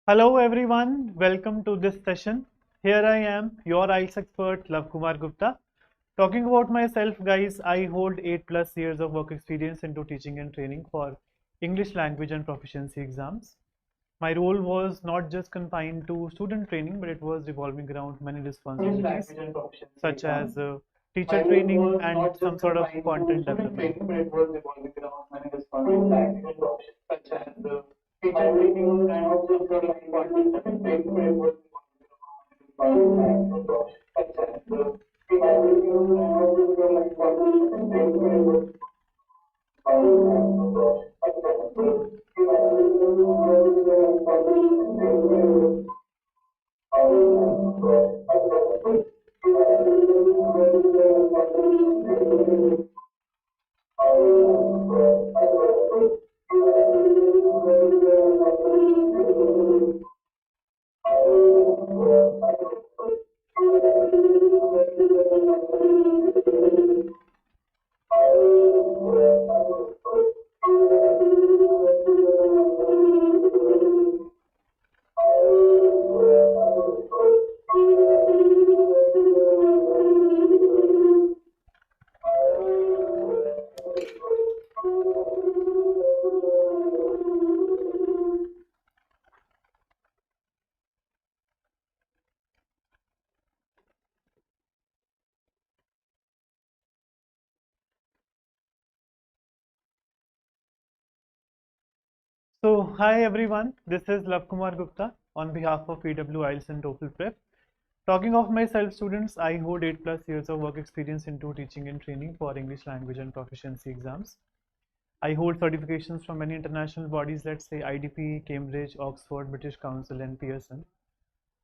Hello everyone, welcome to this session. Here I am, your IELTS expert Lav Kumar Gupta. Talking about myself, guys, I hold 8 plus years of work experience into teaching and training for English language and proficiency exams. My role was not just confined to student training, but it was revolving around many responsibilities, such as teacher training and some sort of content development. So, hi everyone, this is Lav Kumar Gupta on behalf of PW IELTS and TOEFL Prep. Talking of myself, students, I hold 8 plus years of work experience into teaching and training for English language and proficiency exams. I hold certifications from many international bodies, let's say IDP, Cambridge, Oxford, British Council, and Pearson.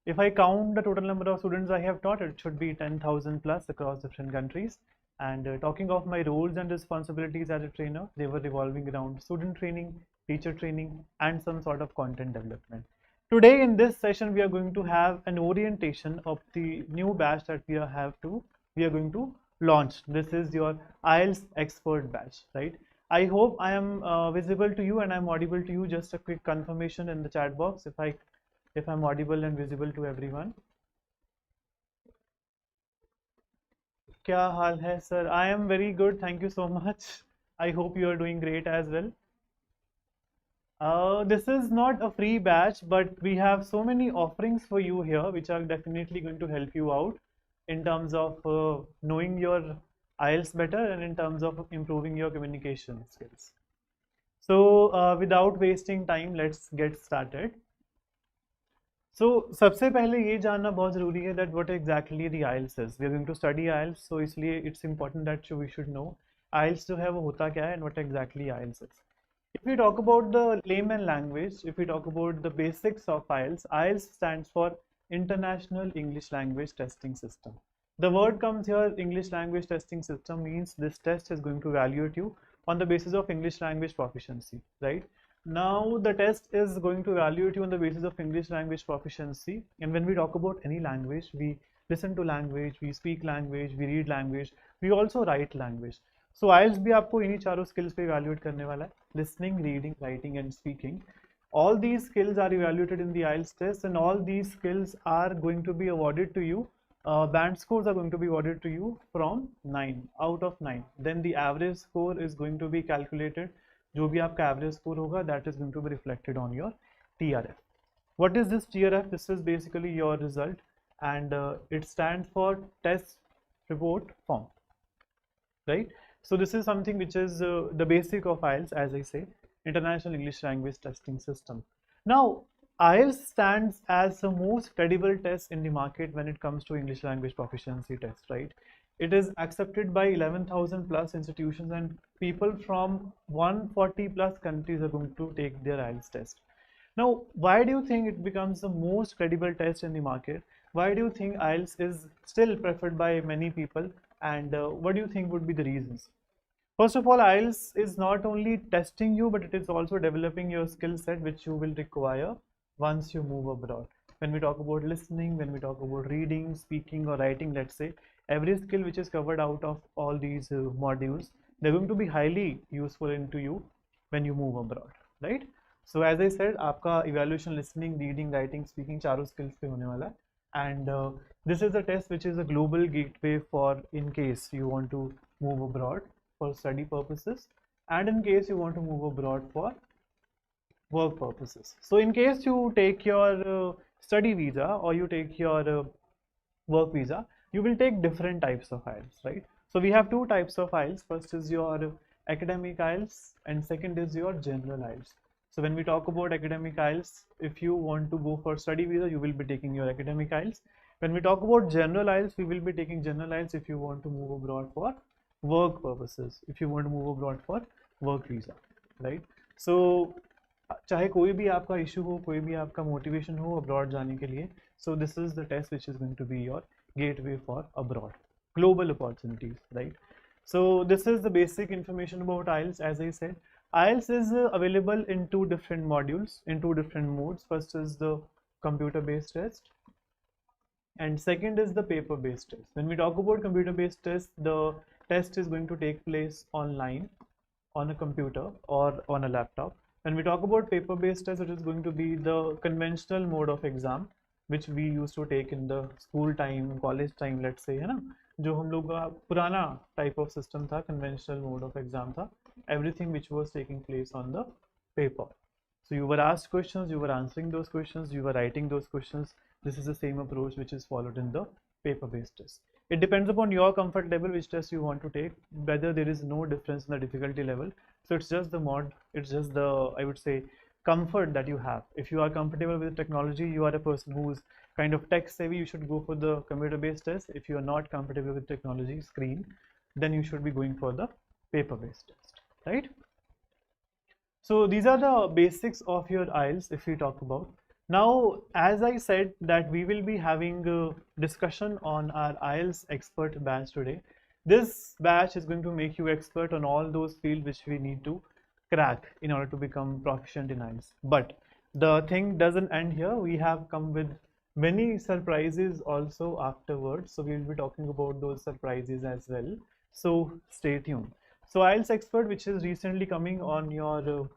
If I count the total number of students I have taught, it should be 10,000 plus across different countries. And talking of my roles and responsibilities as a trainer, they were revolving around student training, teacher training, and some sort of content development. Today in this session, we are going to have an orientation of the new batch that we are going to launch. This is your IELTS expert batch, right? I hope I am visible to you and I'm audible to you. Just a quick confirmation in the chat box if I'm audible and visible to everyone. क्या हाल है sir? I am very good, thank you so much. I hope you are doing great as well. This is not a free batch, but we have so many offerings for you here, which are definitely going to help you out in terms of knowing your IELTS better and in terms of improving your communication skills. So, without wasting time, let's get started. So, सबसे पहले ये जानना बहुत ज़रूरी है that what exactly the IELTS is. We are going to study IELTS, so इसलिए it's important that we should know IELTS जो है वो होता क्या है and what exactly IELTS is. If we talk about the layman language, if we talk about the basics of IELTS, IELTS stands for International English Language Testing System. The word comes here, English Language Testing System means this test is going to evaluate you on the basis of English language proficiency, right? Now the test is going to evaluate you on the basis of English language proficiency. And when we talk about any language, we listen to language, we speak language, we read language, we also write language. So IELTS भी आपको इन्हीं चारों skills पे evaluate करने वाला है. Listening, reading, writing and speaking. All these skills are evaluated in the IELTS test and all these skills are going to be awarded to you. Band scores are going to be awarded to you from 9 out of 9. Then the average score is going to be calculated. जो भी आपका average score होगा, that is going to be reflected on your TRF. What is this TRF? This is basically your result and it stands for test report form, right? So this is something which is the basic of IELTS, as I say, International English Language Testing System. Now, IELTS stands as the most credible test in the market when it comes to English language proficiency test, right? It is accepted by 11,000 plus institutions and people from 140 plus countries are going to take their IELTS test. Now, why do you think it becomes the most credible test in the market? Why do you think IELTS is still preferred by many people? And what do you think would be the reasons? First of all, IELTS is not only testing you, but it is also developing your skill set, which you will require once you move abroad. When we talk about listening, when we talk about reading, speaking, or writing, let's say, every skill which is covered out of all these modules, they're going to be highly useful into you when you move abroad, right? So as I said, आपका evaluation listening, reading, writing, speaking चारों skills पे होने वाला है, and this is a test which is a global gateway for in case you want to move abroad for study purposes, and in case you want to move abroad for work purposes. So in case you take your study visa or you take your work visa, you will take different types of IELTS, right? So we have two types of IELTS. First is your academic IELTS and second is your general IELTS. So when we talk about academic IELTS, if you want to go for study visa, you will be taking your academic IELTS. When we talk about general IELTS, we will be taking general IELTS if you want to move abroad for work purposes, if you want to move abroad for work visa, right? So चाहे कोई भी आपका issue हो, कोई भी आपका motivation हो abroad जाने के लिए, so this is the test which is going to be your gateway for abroad, global opportunities, right? So this is the basic information about IELTS. As I said, IELTS is available in two different modules, in two different modes. First is the computer based test and second is the paper based test. When we talk about computer based test, the test is going to take place online on a computer or on a laptop. When we talk about paper based test, it is going to be the conventional mode of exam which we used to take in the school time, college time, let's say, है ना, जो हम लोग का पुराना type of system था, conventional mode of exam था, everything which was taking place on the paper. So you were asked questions, you were answering those questions, you were writing those questions. This is the same approach which is followed in the paper-based test. It depends upon your comfort level which test you want to take, whether there is no difference in the difficulty level. So it's just the mod, it's just the, I would say, comfort that you have. If you are comfortable with technology, you are a person who's kind of tech savvy, you should go for the computer-based test. If you are not comfortable with technology screen, then you should be going for the paper-based test, right? So these are the basics of your IELTS if we talk about. Now, as I said that we will be having a discussion on our IELTS expert batch today. This batch is going to make you expert on all those fields which we need to crack in order to become proficient in IELTS. But the thing doesn't end here. We have come with many surprises also afterwards. So we will be talking about those surprises as well. So stay tuned. So IELTS expert, which is recently coming on your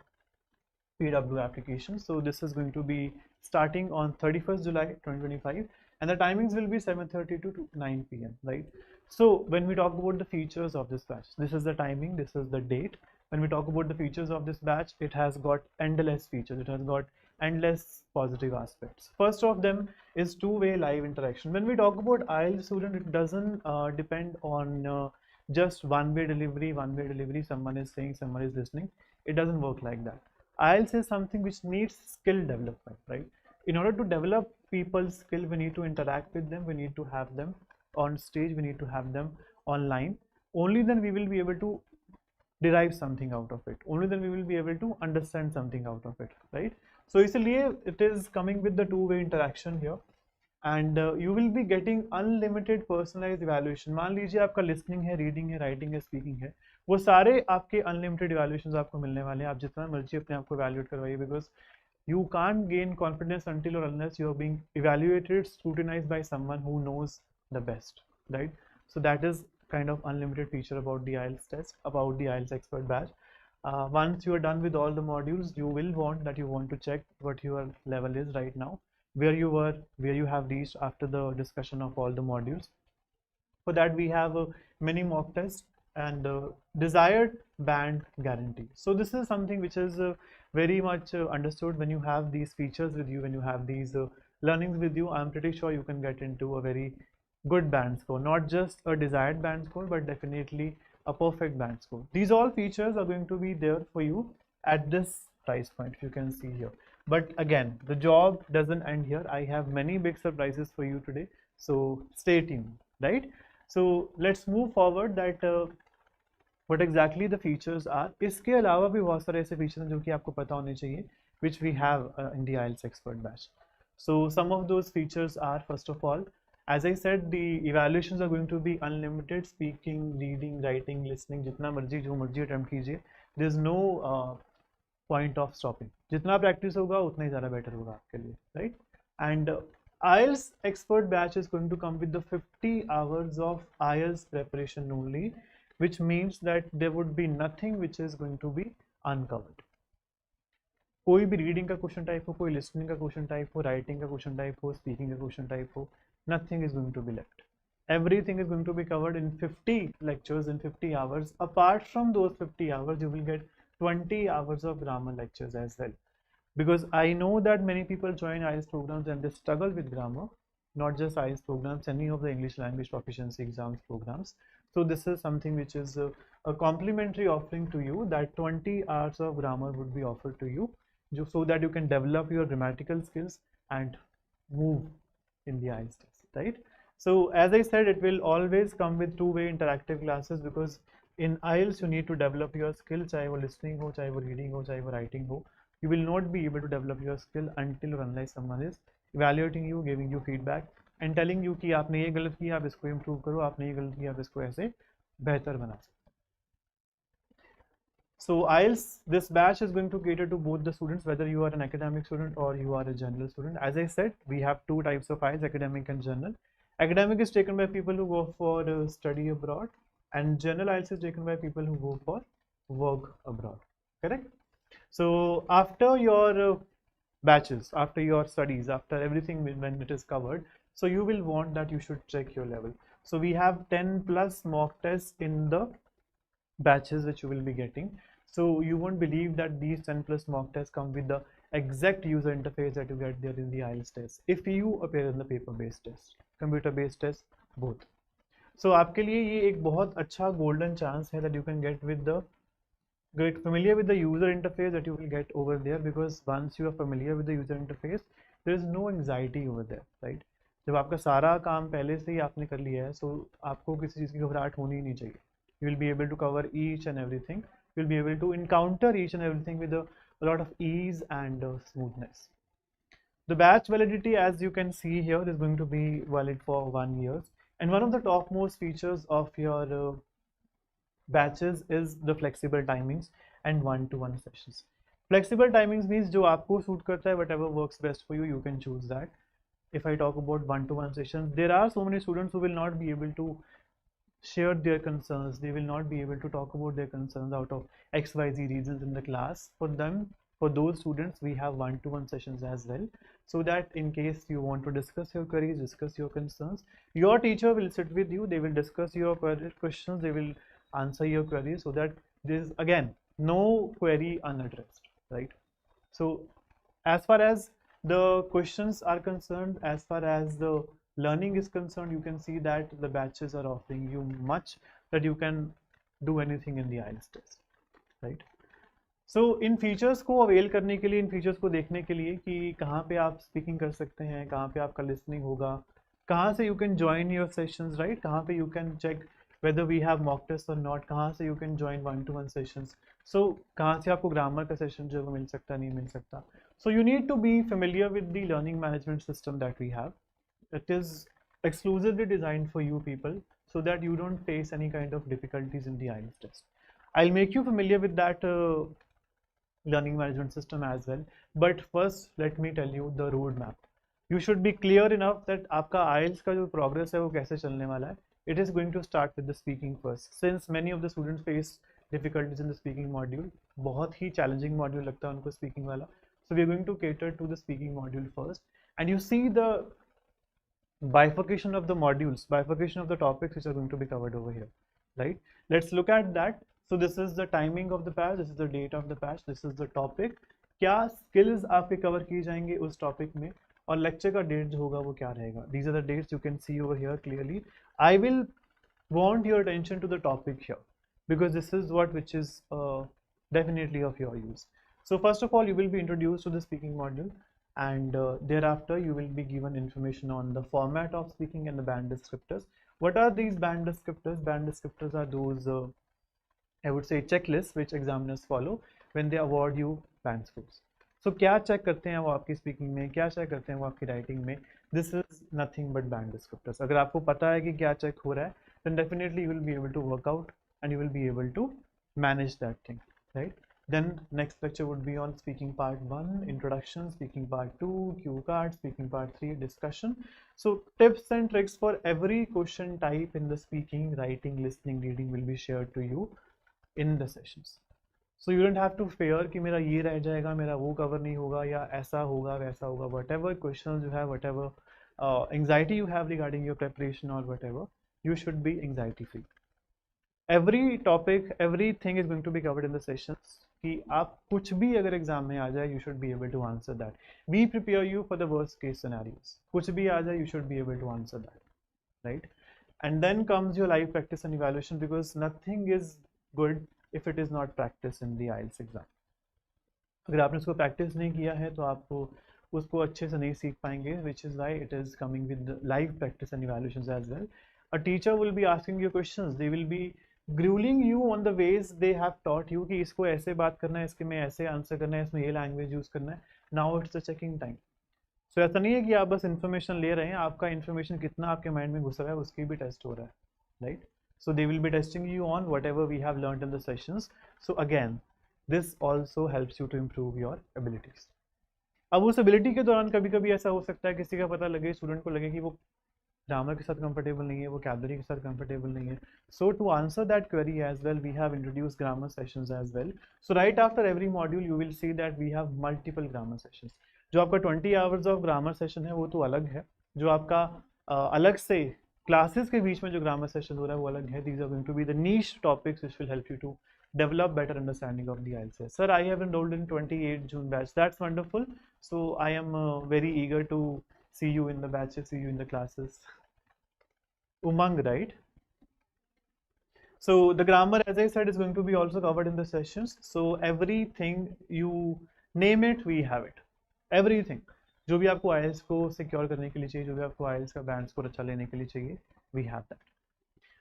PW application. So this is going to be starting on 31st July 2025 and the timings will be 7:30 to 9 p.m. right? So when we talk about the features of this batch, this is the timing, this is the date. When we talk about the features of this batch, it has got endless features, it has got endless positive aspects. First of them is two-way live interaction. When we talk about IELTS student, it doesn't depend on just one-way delivery, someone is saying, someone is listening. It doesn't work like that. IELTS is something which needs skill development, right? In order to develop people's skill, we need to interact with them, we need to have them on stage, we need to have them online. Only then we will be able to derive something out of it. Only then we will be able to understand something out of it, right? So इसलिए it is coming with the two-way interaction here. And you will be getting unlimited personalized evaluation. मान लीजिए आपका listening है, reading है, writing है, speaking है, वो सारे आपके unlimited evaluations आपको मिलने वाले हैं. आप जितना मर्जी अपने आप को evaluate करवाइए, because you can't gain confidence until or unless you are being evaluated, scrutinized by someone who knows the best, right? So that is kind of unlimited feature about the IELTS test, about the IELTS expert batch. Once you are done with all the modules, you will want to check what your level is right now, where you were, where you have reached after the discussion of all the modules. For that, we have a mini mock test and desired band guarantee. So this is something which is very much understood. When you have these features with you, when you have these learnings with you, I'm pretty sure you can get into a very good band score, not just a desired band score, but definitely a perfect band score. These all features are going to be there for you at this price point, if you can see here. But again, the job doesn't end here. I have many big surprises for you today, so stay tuned, right? So let's move forward that what exactly the features are. इसके अलावा भी बहुत सारे ऐसे features हैं जो कि आपको पता होने चाहिए, which we have in the IELTS expert batch. So some of those features are, first of all, as I said, the evaluations are going to be unlimited. Speaking, reading, writing, listening, जितना मर्जी जो मर्जी attempt कीजिए. There's no point of stopping. जितना practice होगा उतना ही ज़्यादा better होगा आपके लिए, right? And IELTS expert batch is going to come with the 50 hours of IELTS preparation only, which means that there would be nothing which is going to be uncovered. कोई भी reading का question type हो, कोई listening का question type हो, writing का question type हो, speaking का क्वेश्चन टाइप हो, nothing is going to be left. Everything is going to be covered in 50 lectures in 50 hours. Apart from those 50 hours, you will get 20 hours of grammar lectures as well. Because I know that many people join IELTS programs and they struggle with grammar, not just IELTS programs, any of the English language proficiency exams programs. So this is something which is a complimentary offering to you, that 20 hours of grammar would be offered to you, so that you can develop your grammatical skills and move in the IELTS test, right? So as I said, it will always come with two-way interactive classes, because in IELTS you need to develop your skill, चाहे वो listening हो, चाहे वो reading हो, चाहे वो writing हो. You will not be able to develop your skill until or unless someone is evaluating you, giving you feedback and telling you कि आपने ये गलत किया, आप इसको improve करो, आपने ये गलत किया, आप इसको ऐसे बेहतर बना सकते. So IELTS, this batch is going to cater to both the students, whether you are an academic student or you are a general student. As I said, we have two types of IELTS, academic and general. Academic is taken by people who go for study abroad, and general IELTS is taken by people who go for work abroad. Correct? So after your batches, after your studies, after everything when it is covered, so you will want that you should check your level. So we have 10 plus mock tests in the batches which you will be getting. So you won't believe that these 10 plus mock tests come with the exact user interface that you get there in the IELTS test, if you appear in the paper based test, computer based test, both. So आपके लिए ये एक बहुत अच्छा golden chance है that you can get familiar with the user interface that you will get over there, because once you are familiar with the user interface, there is no anxiety over there, right? जब आपका सारा काम पहले से ही आपने कर लिया है, so आपको किसी चीज़ की घबराहट होनी ही नहीं चाहिए. You will be able to cover each and everything. You will be able to encounter each and everything with a lot of ease and smoothness. The batch validity, as you can see here, is going to be valid for 1 year. And one of the topmost features of your batches is the flexible timings and one-to-one sessions. Flexible timings means जो आपको suit करता है, whatever works best for you, you can choose that. If I talk about one-to-one sessions, there are so many students who will not be able to share their concerns. They will not be able to talk about their concerns out of XYZ reasons in the class. For them, for those students, we have one-to-one sessions as well, so that in case you want to discuss your queries, discuss your concerns, your teacher will sit with you, they will discuss your questions, they will answer your queries, so that there is again no query unaddressed, right? So as far as the questions are concerned, as far as the learning is concerned, you can see that the batches are offering you much that you can do anything in the IELTS test, right? So in features को avail करने के लिए, इन features को देखने के लिए कि कहाँ पे आप स्पीकिंग कर सकते हैं, कहाँ पे आपका लिसनिंग होगा, कहाँ से you can join your sessions, right, कहाँ पे you can check whether we have mock tests or not, कहाँ से you can join one-to-one sessions, so कहाँ से आपको grammar का session जो है वो मिल सकता नहीं मिल सकता. So you need to be familiar with the learning management system that we have. It is exclusively designed for you people, so that you don't face any kind of difficulties in the IELTS test. I'll make you familiar with that learning management system as well, but first let me tell you the roadmap. You should be clear enough that आपका IELTS का जो progress है वो कैसे चलने वाला है. It is going to start with the speaking first, since many of the students face difficulties in the speaking module. बहुत ही challenging module लगता है उनको speaking वाला. So we are going to cater to the speaking module first, and you see the bifurcation of the modules, bifurcation of the topics which are going to be covered over here, right? Let's look at that. So this is the timing of the batch, this is the date of the batch, this is the topic. क्या skills आपके cover किए जाएंगे उस topic में, और lecture का date जो होगा वो क्या रहेगा. These are the dates you can see over here clearly. I will want your attention to the topic here, because this is which is definitely of your use. So first of all, you will be introduced to the speaking module, and thereafter you will be given information on the format of speaking and the band descriptors. What are these band descriptors? Band descriptors are those I would say checklists which examiners follow when they award you band scores. So क्या check करते हैं वो आपकी speaking में, क्या check करते हैं वो आपकी राइटिंग में. This is nothing but band descriptors. अगर आपको पता है कि क्या चेक हो रहा है, then definitely you will be able to work out and you will be able to manage that thing, right? Then next lecture would be on speaking part 1, introduction, speaking part 2, cue card, speaking part 3, discussion. So tips and tricks for every question type in the speaking, writing, listening, reading will be shared to you in the sessions. So you don't have to fear कि मेरा ये रह जाएगा, मेरा वो cover नहीं होगा, या ऐसा होगा वैसा होगा. Whatever question you have, whatever anxiety you have regarding your preparation और whatever, you should be anxiety free. Every topic, everything is going to be covered in the sessions. कि आप कुछ भी अगर exam में आ जाए, you should be able to answer that. We prepare you for the worst case scenarios. कुछ भी आ जाए, you should be able to answer that, right? And then comes your live practice and evaluation, because nothing is good if it is not practiced in the IELTS exam. अगर आपने उसको practice नहीं किया है तो आप उसको अच्छे से नहीं सीख पाएंगे, which is why it is coming with live practice and evaluations as well. A teacher will be asking you questions. They will be grueling you on the ways they have taught you कि इसको ऐसे बात करना है, इसके में ऐसे answer करना है, इसमें ये लैंग्वेज यूज करना है. Now it's the checking time. So ऐसा नहीं है कि आप बस इन्फॉर्मेशन ले रहे हैं, आपका इन्फॉर्मेशन कितना आपके माइंड में घुस रहा है उसकी भी टेस्ट हो रहा है, right? So they will be testing you on whatever we have learned in the sessions. So again this also helps you to improve your abilities. अब उस एबिलिटी के दौरान कभी कभी ऐसा हो सकता है, किसी का पता लगे, स्टूडेंट को लगे कि वो ग्रामर के साथ कंफर्टेबल नहीं है, वो कैबलरी के साथ कंफर्टेबल नहीं है. So to answer that query as well, we have introduce grammar sessions as well. So right after every module you will see that we have multiple grammar sessions. जो आपका 20 आवर्स ऑफ ग्रामर सेशन है वो तो अलग है, जो आपका अलग से क्लासेस के बीच में जो ग्रामर सेशन हो रहा है वो अलग है. These are going to be the niche topics which will help you to develop better understanding of the IELTS. Sir, I have enrolled in 28 June batch. That's wonderful. So I am very eager to see you in the batches, see you in the classes. Umang, right? So the grammar, as I said, is going to be also covered in the sessions. So everything you name it, we have it. Everything. जो भी आपको IELTS को secure करने के लिए चाहिए, जो भी आपको IELTS का बैंड स्कोर अच्छा लेने के लिए चाहिए, we have that.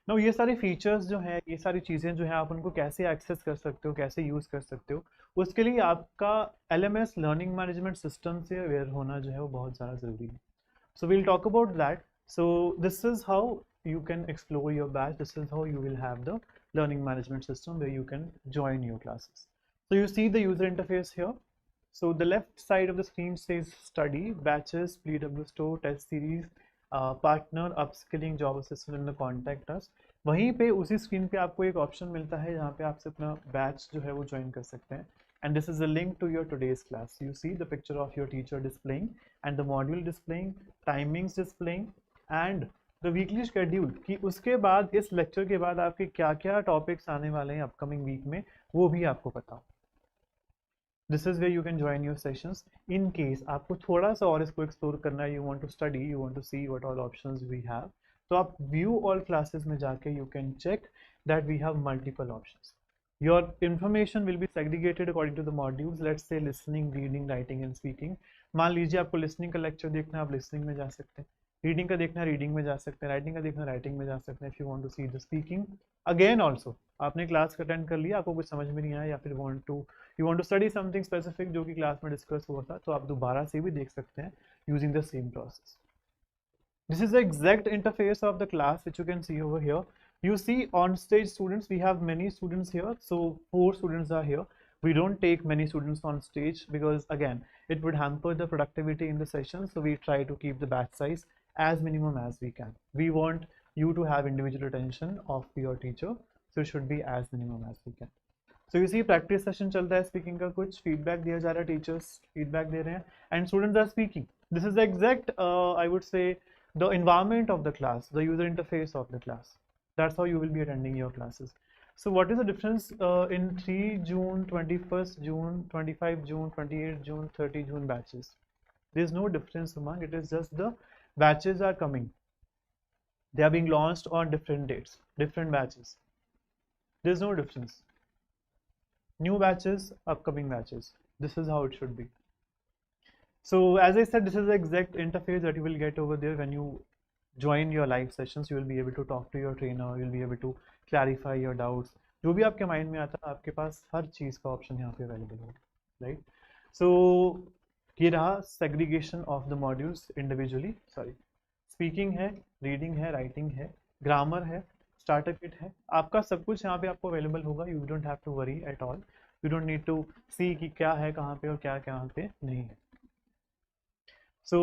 Now ये सारे फीचर्स जो हैं, ये सारी चीज़ें जो हैं, आप उनको कैसे एक्सेस कर सकते हो, कैसे यूज़ कर सकते हो, उसके लिए आपका LMS लर्निंग मैनेजमेंट सिस्टम से अवेयर होना जो है वो बहुत ज़्यादा ज़रूरी है. So we'll talk about that. So this is how you can explore your batch. This is how you will have the learning management system where you can join your classes. So you see the user interface here. So the left side of the screen says study, batches, PW store, test series, partner, upskilling, job assistant and the contact us. वहीं पे उसी screen पे आपको एक option मिलता है जहाँ पे आपसे अपना बैच जो है वो ज्वाइन कर सकते हैं. And this is a link to your today's class. You see the picture of your teacher displaying and the module displaying, timings displaying and the weekly schedule कि उसके बाद इस लेक्चर के बाद आपके क्या क्या टॉपिक्स आने वाले हैं अपकमिंग वीक में, वो भी आपको पता हो. This is way you can join your sessions. In case आपको थोड़ा सा और इसको एक्सप्लोर करना है, you want to study, you want to see what all options we have, तो आप व्यू ऑल क्लासेस में जाके you can check that we have multiple options. Your information will be segregated according to the modules. Let's say listening, reading, writing and speaking. मान लीजिए आपको listening का lecture देखना है, आप लिसनिंग में जा सकते हैं. रीडिंग का देखना है, रीडिंग में जा सकते हैं. राइटिंग का देखना है, राइटिंग में जा सकते हैं. If you want to see the speaking again also, आपने क्लास अटेंड कर लिया, आपको कुछ समझ में नहीं आया, या फिर you want to study something specific जो कि क्लास में डिस्कस हुआ था, तो आप दोबारा से भी देख सकते हैं using the same process. This is the exact interface of the class which you can see over here. You see on stage students, we have many students here, so 4 students are here. We don't take many students on stage because again it would hamper the productivity in the session, so we try to keep the batch size as minimum as we can. We want you to have individual attention of your teacher, so it should be as minimum as we can. So you see practice session चल रहा है, speaking का कुछ feedback दिया जा रहा है, teachers feedback दे रहे हैं and students are speaking. This is the exact I would say the environment of the class, the user interface of the class. That's how you will be attending your classes. So what is the difference in 3 June, 21st June, 25 June, 28 June, 30 June batches? There's no difference among, it is just the batches are coming. They are being launched on different dates, different batches. There's no difference. New batches, upcoming batches. This is how it should be. So as I said, this is the exact interface that you will get over there when you join your live sessions. You will be able to talk to your trainer, you will be able to clarify your doubts. जो भी आपके mind में आता है, आपके पास हर चीज़ का option यहाँ पे अवेलेबल होगा, राइट? सो ये रहा segregation of the modules individually. Sorry, speaking है, रीडिंग है, राइटिंग है, ग्रामर है, स्टार्टर किट है, आपका सब कुछ यहाँ पे आपको अवेलेबल होगा. You don't have to worry at all. You don't need to see कि क्या है कहाँ पे और क्या कहाँ पे नहीं है. सो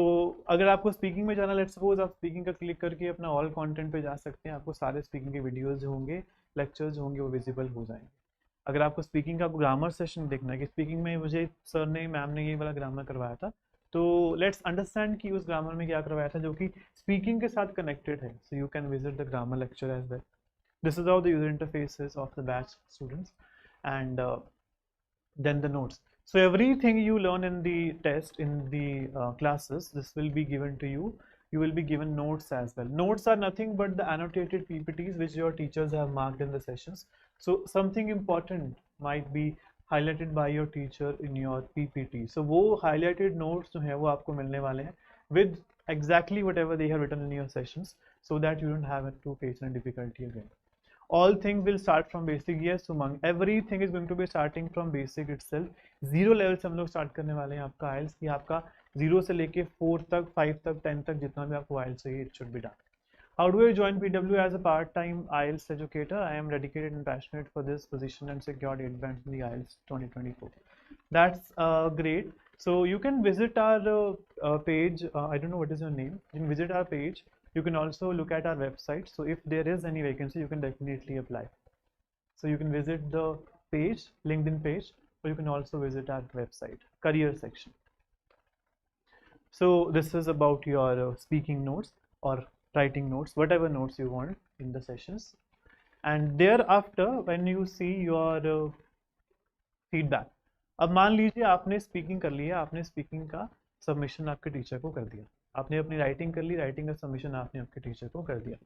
अगर आपको स्पीकिंग में जाना, लेट्स सपोज आप स्पीकिंग का क्लिक करके अपना ऑल कंटेंट पे जा सकते हैं. आपको सारे स्पीकिंग के वीडियोस जो होंगे, लेक्चर्स जो होंगे वो विजिबल हो जाएंगे. अगर आपको स्पीकिंग का ग्रामर सेशन देखना है कि स्पीकिंग में मुझे सर ने मैम ने ये वाला ग्रामर करवाया था, तो लेट्स अंडरस्टैंड कि उस ग्रामर में क्या करवाया था जो कि स्पीकिंग के साथ कनेक्टेड है. So you can visit the grammar lecture as well. This is how the user interface is of the batch students, and then the notes. So everything you learn in the test, in the classes, this will be given to you. You will be given notes as well. Notes are nothing but the annotated PPTs which your teachers have marked in the sessions. So something important might be highlighted by your teacher in your PPT. So वो highlighted notes जो है वो आपको मिलने वाले हैं with exactly whatever they have written in your sessions, so that you don't have to face any difficulty again. All things will start from basic. Yes, Sumang, everything is going to be starting from basic itself. Zero level से हम लोग start करने वाले हैं आपका IELTS की. आपका 0 से लेके 4 तक, 5 तक, 10 तक जितना भी आपको IELTS चाहिए, it should be done. How do I join PW as a part-time IELTS educator? I am dedicated and passionate for this position and secured 8 bands in the IELTS 2024. That's great. So you can visit our page. I don't know what is your name. You can visit our page. You can also look at our website. So if there is any vacancy, you can definitely apply. So you can visit the page, LinkedIn page, or you can also visit our website, career section. So this is about your speaking notes or writing notes, whatever notes you want in the sessions. And thereafter, when you see your feedback, अब मान लीजिए आपने speaking कर लिया, आपने speaking का submission आपके teacher को कर दिया, आपने अपनी राइटिंग कर ली, राइटिंग का सबमिशन आपने आपके टीचर को कर दिया.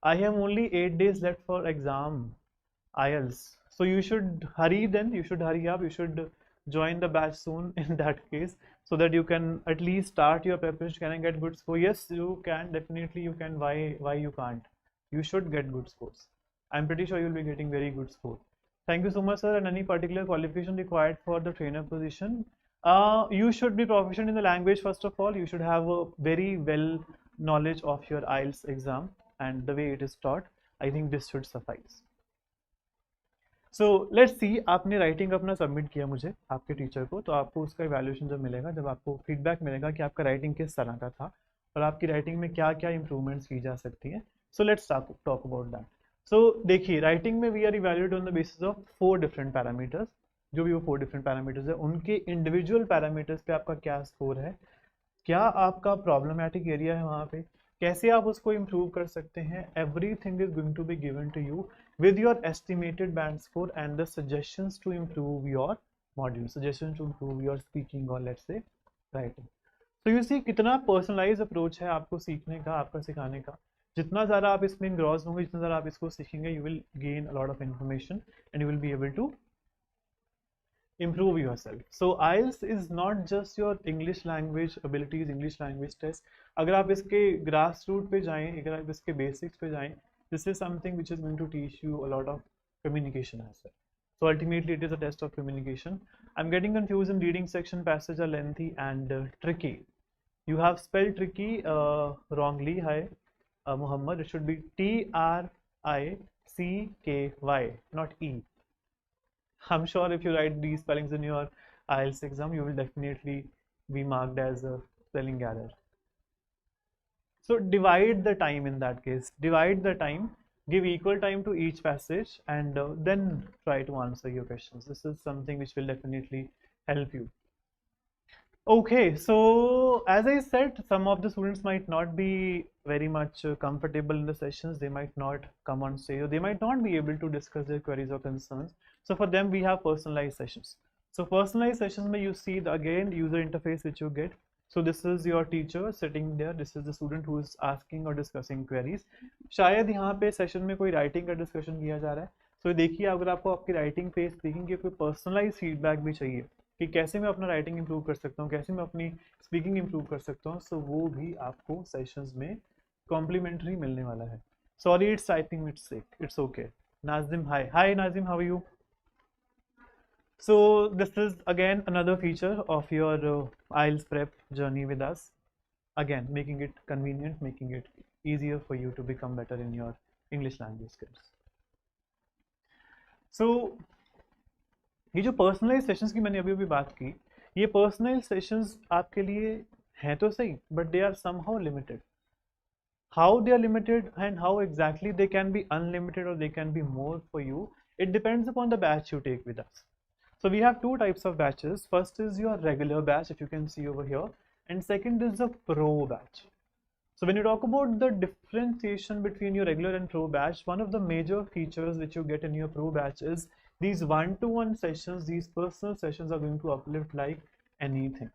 I have only 8 days left for exam IELTS, so you should hurry. Then you should hurry up, you should join the batch soon in that case, so that you can at least start your preparation. Can I get good score? Yes, you can, definitely you can. Why you can't? You should get good scores. I'm pretty sure you'll be getting very good score. Thank you so much, sir. And any particular qualification required for the trainer position? You should be proficient in the language. First of all, you should have a very well knowledge of your IELTS exam and the way it is taught. I think this should suffice. So let's see, आपने writing अपना submit किया मुझे आपके teacher को, तो आपको उसका evaluation जब मिलेगा, जब आपको फीडबैक मिलेगा कि आपका राइटिंग किस तरह का था और आपकी राइटिंग में क्या क्या इंप्रूवमेंट्स की जा सकती हैं. So let's talk about that. So देखिए, राइटिंग में we are evaluate on the basis of 4 different parameters. जो भी वो 4 डिफरेंट पैरामीटर्स है, उनके इंडिविजुअल पैरामीटर्स पे आपका क्या स्कोर है, क्या आपका प्रॉब्लमैटिक एरिया है वहाँ पे, कैसे आप उसको इम्प्रूव कर सकते हैं. Everything is going to be given to you with your estimated band score and the suggestions to improve your module, suggestions to improve your speaking or let's say writing. So you see कितना personalized approach है आपको सीखने का, आपका सिखाने का. जितना ज़्यादा आप इसमें engrossed होंगे, जितना ज़्यादा आप इसको सीखेंगे, you will gain a lot of information and you will be able to improve yourself. So IELTS is not just your English language abilities, English language test. अगर आप इसके grass root पे जाएं, अगर आप इसके basics पे जाएं, this is something which is going to teach you a lot of communication as well. So ultimately it is a test of communication. I'm getting confused in reading section. Passages are lengthy and tricky. You have spelled tricky wrongly. Hi Muhammad, it should be TRICKY, not E. I'm sure if you write these spellings in your IELTS exam, you will definitely be marked as a spelling error. So divide the time in that case. Divide the time, give equal time to each passage, and then try to answer your questions. This is something which will definitely help you. Okay, so as I said, some of the students might not be very much comfortable in the sessions. They might not come on stage, or they might not be able to discuss their queries or concerns. So for them, we have personalized sessions. So personalized sessions में you see the again user interface which you get. So this is your teacher sitting there. This is the student who is asking or discussing queries. शायद यहाँ पे session में कोई writing का discussion किया जा रहा है. So देखिए, अगर आपको आपकी राइटिंग पे स्पीकिंग के कोई पर्सनलाइज फीडबैक भी चाहिए कि कैसे मैं अपना राइटिंग इंप्रूव कर सकता हूँ, कैसे मैं अपनी स्पीकिंग इंप्रूव कर सकता हूँ, सो वो भी आपको सेशंस में कॉम्प्लीमेंट्री मिलने वाला है. Sorry, it's typing mistake, it's okay. Nazim, hi Nazim, how are you? So this is again another feature of your IELTS prep journey with us. Again, making it convenient, making it easier for you to become better in your English language skills. So ये जो personalized sessions की मैंने अभी बात की, ये personalized sessions आपके लिए हैं तो सही, but they are somehow limited. How they are limited and how exactly they can be unlimited or they can be more for you It depends upon the batch you take with us. So we have two types of batches. First is your regular batch, if you can see over here, and second is the pro batch. So when you talk about the differentiation between your regular and pro batch, one of the major features which you get in your pro batch is these one-to-one sessions, these personal sessions are going to uplift like anything.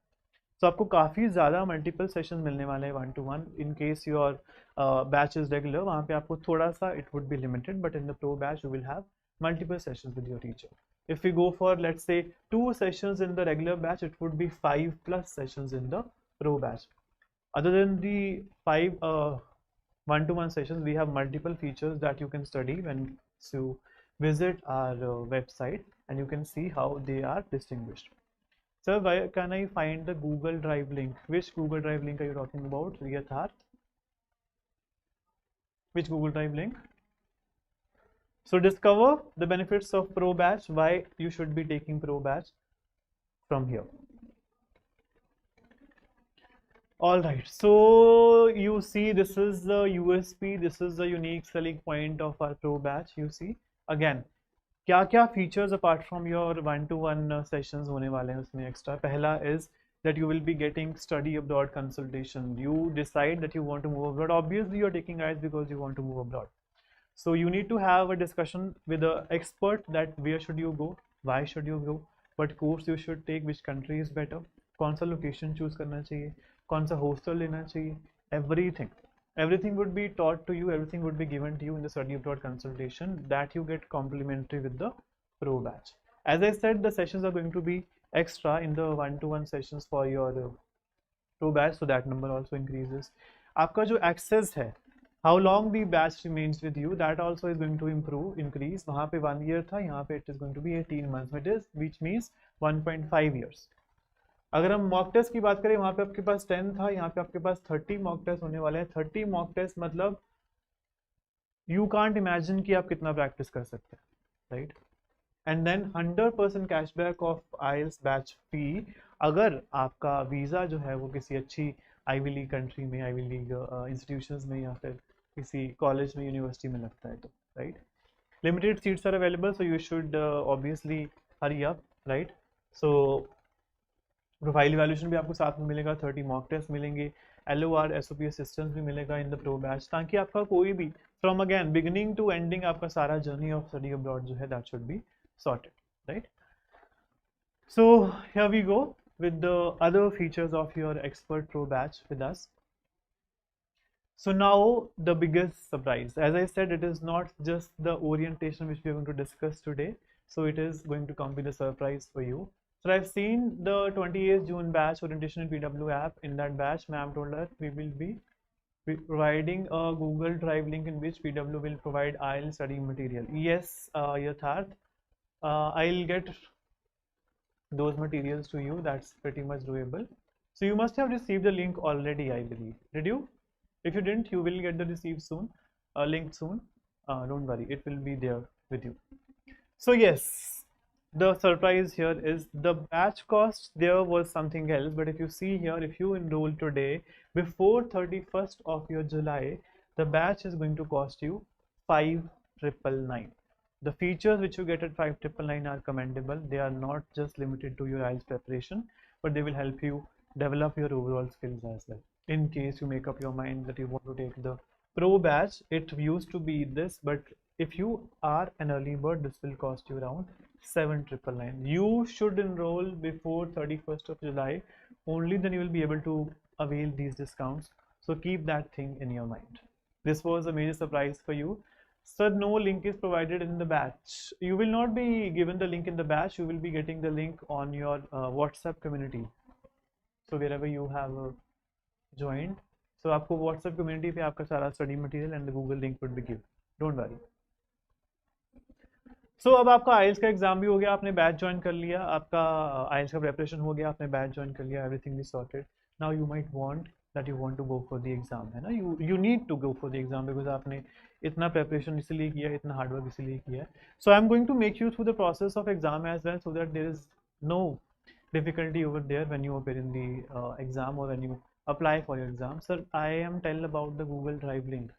So आपको काफ़ी ज़्यादा multiple session मिलने वाले हैं one two one. In case your batch is regular, वहाँ पे आपको थोड़ा सा it would be limited, but in the pro batch you will have multiple sessions with your teacher. If we go for, let's say, 2 sessions in the regular batch, it would be 5+ sessions in the pro batch. Other than the 5 one-to-one sessions, we have multiple features that you can study when you visit our website, and you can see how they are distinguished. Sir, where can I find the Google Drive link? Which Google Drive link are you talking about? Yatharth? Which Google Drive link? So discover the benefits of Pro Batch, why you should be taking Pro Batch from here. Alright, so you see this is the USP, this is the unique selling point of our Pro Batch. You see, again, क्या features apart from your one-to-one sessions होने वाले हैं उसमें extra. पहला is that you will be getting study abroad consultation. You decide that you want to move abroad. Obviously, you are taking IELTS because you want to move abroad. So you need to have a discussion with the expert that where should you go, why should you go, what course you should take, which country is better, कौन सा location choose करना चाहिए, कौन सा hostel लेना चाहिए, everything would be taught to you, everything would be given to you in the study abroad consultation that you get complimentary with the pro batch. As I said, the sessions are going to be extra in the one-to-one sessions for your pro batch, so that number also increases. आपका जो access है, how long the batch remains with you, that also is going to increase. वहाँ पे 1 year था, यहाँ पे it is going to be 18 months, which means 1.5 years. अगर हम मॉक टेस्ट की बात करें, वहाँ पे आपके पास 10 था, यहाँ पे आपके पास 30 मॉक टेस्ट होने वाले हैं. 30 मॉक टेस्ट मतलब you can't imagine कि आप कितना प्रैक्टिस कर सकते हैं, right? And then 100% cashback off IELTS batch fee अगर आपका वीज़ा जो है वो किसी अच्छी आईवी लीग कंट्री में, आईवी लीग इंस्टीट्यूशंस में या फिर किसी कॉलेज में, यूनिवर्सिटी में लगता है तो, right? Limited seats are available, so you should obviously hurry up, right? So profile evaluation भी आपको साथ में मिलेगा, 30 मॉक टेस्ट मिलेंगे, LOR SOP असिस्टेंस भी मिलेगा इन द प्रो बैच, ताकि आपका कोई भी from again beginning to ending आपका सारा जर्नी ऑफ स्टडी अब्रॉड जो है that should be sorted, right? So here we go with the other features of your expert pro batch with us. So now the biggest surprise, as I said, it is not just the orientation which we are going to discuss today, so it is going to come with a surprise for you. So I've seen the 28th June batch orientation in PW app. In that batch, ma'am told us we will be providing a Google Drive link in which PW will provide IELTS study material. Yes, Yatharth, I'll get those materials to you. That's pretty much doable. So you must have received the link already, I believe. Did you? If you didn't, you will get the receive soon, link soon. Don't worry, it will be there with you. So yes, the surprise here is the batch cost there was something else, but if you see here, if you enroll today before 31st of your July, the batch is going to cost you 5,999. The features which you get at 5,999 are commendable. They are not just limited to your IELTS preparation, but they will help you develop your overall skills as well. In case you make up your mind that you want to take the pro batch, it used to be this, but if you are an early bird, this will cost you around 7,999. You should enroll before 31st of July. Only then you will be able to avail these discounts. So keep that thing in your mind. This was a major surprise for you. Sir, no link is provided in the batch. You will not be given the link in the batch. You will be getting the link on your WhatsApp community. So wherever you have joined, so आपको WhatsApp community पे आपका सारा study material and the Google link would be given. Don't worry. So अब आपका IELTS का exam भी हो गया, आपने बैच ज्वाइन कर लिया, आपका IELTS का प्रेपरेशन हो गया, आपने बैच ज्वाइन कर लिया, everything is sorted. Now you might want that you want to go for the exam, है ना? You need to go for the exam because आपने इतना प्रेपरेशन इसलिए किया है, इतना हार्डवर्क इसलिए किया है. So I am going to make you through the process of exam as well, so that there is no difficulty over there when you appear in the exam or when you apply for your exam. Sir, I am tell about the Google Drive link.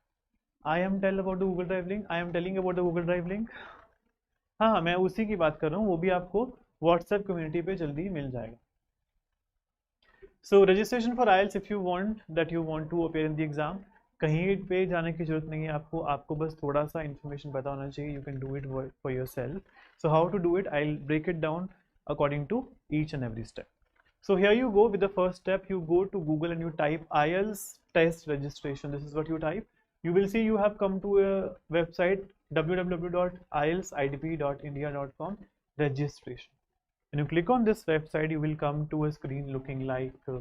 I am tell about the Google Drive link. I am telling about the Google Drive link. हाँ हाँ, मैं उसी की बात कर रहा हूँ, वो भी आपको व्हाट्सएप कम्युनिटी पे जल्दी मिल जाएगा. So registration for IELTS, if you want that you want to appear in the exam, कहीं पे जाने की जरूरत नहीं है आपको, आपको बस थोड़ा सा इन्फॉर्मेशन पता होना चाहिए. You can do it for yourself. So how to do it, I will break it down according to each and every step. So here you go with the first step. You go to Google and you type IELTS test registration. This is what you type. You will see you have come to a website www.ieltsidp.india.com registration. When you click on this website, you will come to a screen looking like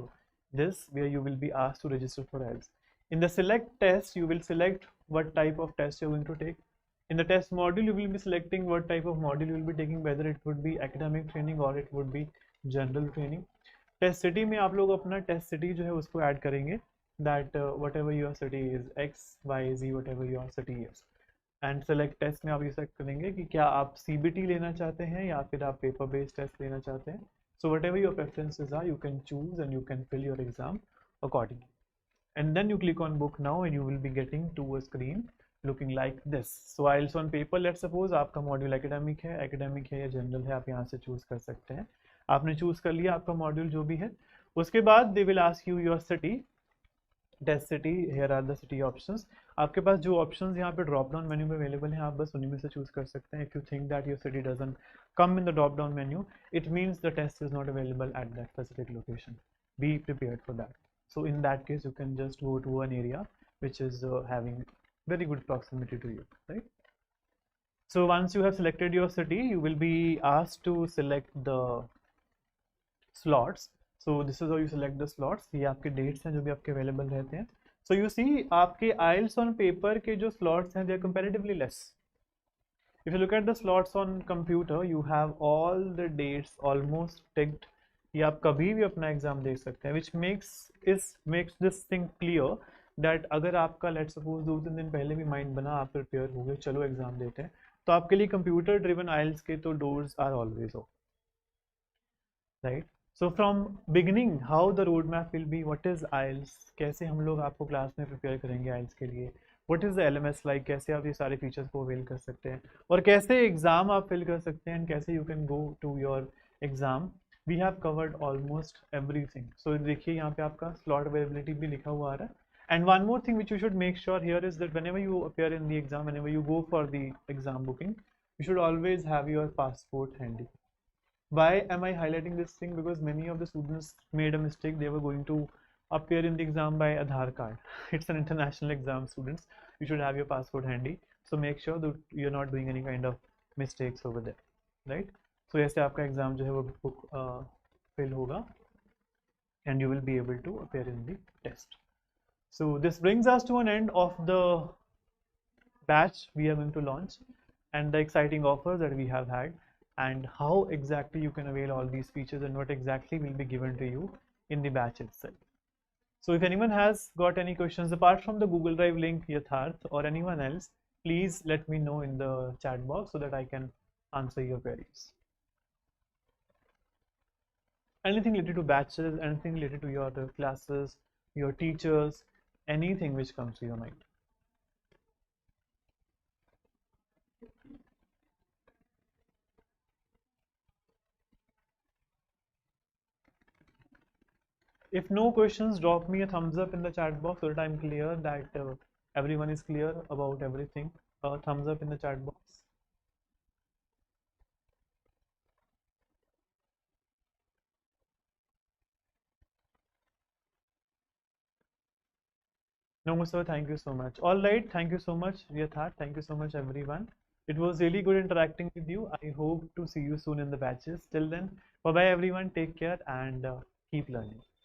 this, where you will be asked to register for IELTS. In the select test, you will select what type of test you're going to take. In the test module, you will be selecting what type of module you will be taking, whether it would be academic training or it would be general training. Test city में आप लोग अपना test city जो है उसको add करेंगे, that whatever your city is X Y Z, whatever your city is. And select test में आप ये सेलेक्ट करेंगे कि क्या आप सीबीटी लेना चाहते हैं या फिर आप पेपर बेस्ड टेस्ट लेना चाहते हैं. So whatever your preferences are, you can choose and you can fill your exam accordingly. And then you click on book now and you will be getting to a screen looking like this. So IELTS on paper, let's suppose आपका module academic है या general है, आप यहाँ से choose कर सकते हैं. आपने चूज कर लिया आपका मॉड्यूल जो भी है. उसके बाद they will ask you your city, test city, here are the city options. आपके पास जो ऑप्शंस यहाँ पे ड्रॉप डाउन मेन्यू में अवेलेबल हैं, आप बस उन्हीं में से चूज कर सकते हैं. If you think that your city doesn't come in the drop down menu, it means the test is not available at that specific location. Be prepared for that. So in that case, you can just go to an area which is having very good proximity to you, right? So once you have selected your city, you will be asked to select the slots. So this is how you select the slots. ये आपके dates हैं जो भी आपके available रहते हैं. So you see आपके IELTS on paper के जो slots हैं, they are comparatively less. If you look at the slots on computer, you have all the dates almost ticked. ये आप कभी भी अपना एग्जाम दे सकते हैं, which makes this thing clear that अगर आपका लेट सपोज 2-3 दिन पहले भी माइंड बना, आप प्रिपेयर हो गए, चलो एग्जाम देते हैं, तो आपके लिए कंप्यूटर ड्रिवन आइल्स के तो doors are always open, right. So from beginning how the roadmap will be, what is IELTS, कैसे हम लोग आपको क्लास में प्रिपेयर करेंगे आइल्स के लिए, what is the LMS like, कैसे आप ये सारे फीचर्स को अवेल कर सकते हैं, और कैसे एग्जाम आप फिल कर सकते हैं, एंड कैसे you can go to your exam. We have covered almost everything. So देखिए यहाँ पे आपका slot availability भी लिखा हुआ आ रहा है. And one more thing which you should make sure here is that whenever you appear in the exam, whenever you go for the exam booking, you should always have your passport handy. Why am I highlighting this thing? Because many of the students made a mistake. They were going to appear in the exam by Aadhaar card. It's an international exam, students. You should have your passport handy. So make sure that you're not doing any kind of mistakes over there, right? So ऐसे आपका exam जो है वो book fill होगा and you will be able to appear in the test. So this brings us to an end of the batch we are going to launch and the exciting offers that we have had and how exactly you can avail all these features and what exactly will be given to you in the batch itself. So if anyone has got any questions apart from the Google Drive link, Yatharth or anyone else, please let me know in the chat box so that I can answer your queries. Anything related to batches, anything related to your classes, your teachers, anything which comes to your mind. If no questions, drop me a thumbs up in the chat box so that I'm clear that everyone is clear about everything. Thumbs up in the chat box. No, sir, thank you so much. All right, thank you so much, Yatharth. Thank you so much, everyone. It was really good interacting with you. I hope to see you soon in the batches. Till then, bye bye, everyone. Take care and keep learning.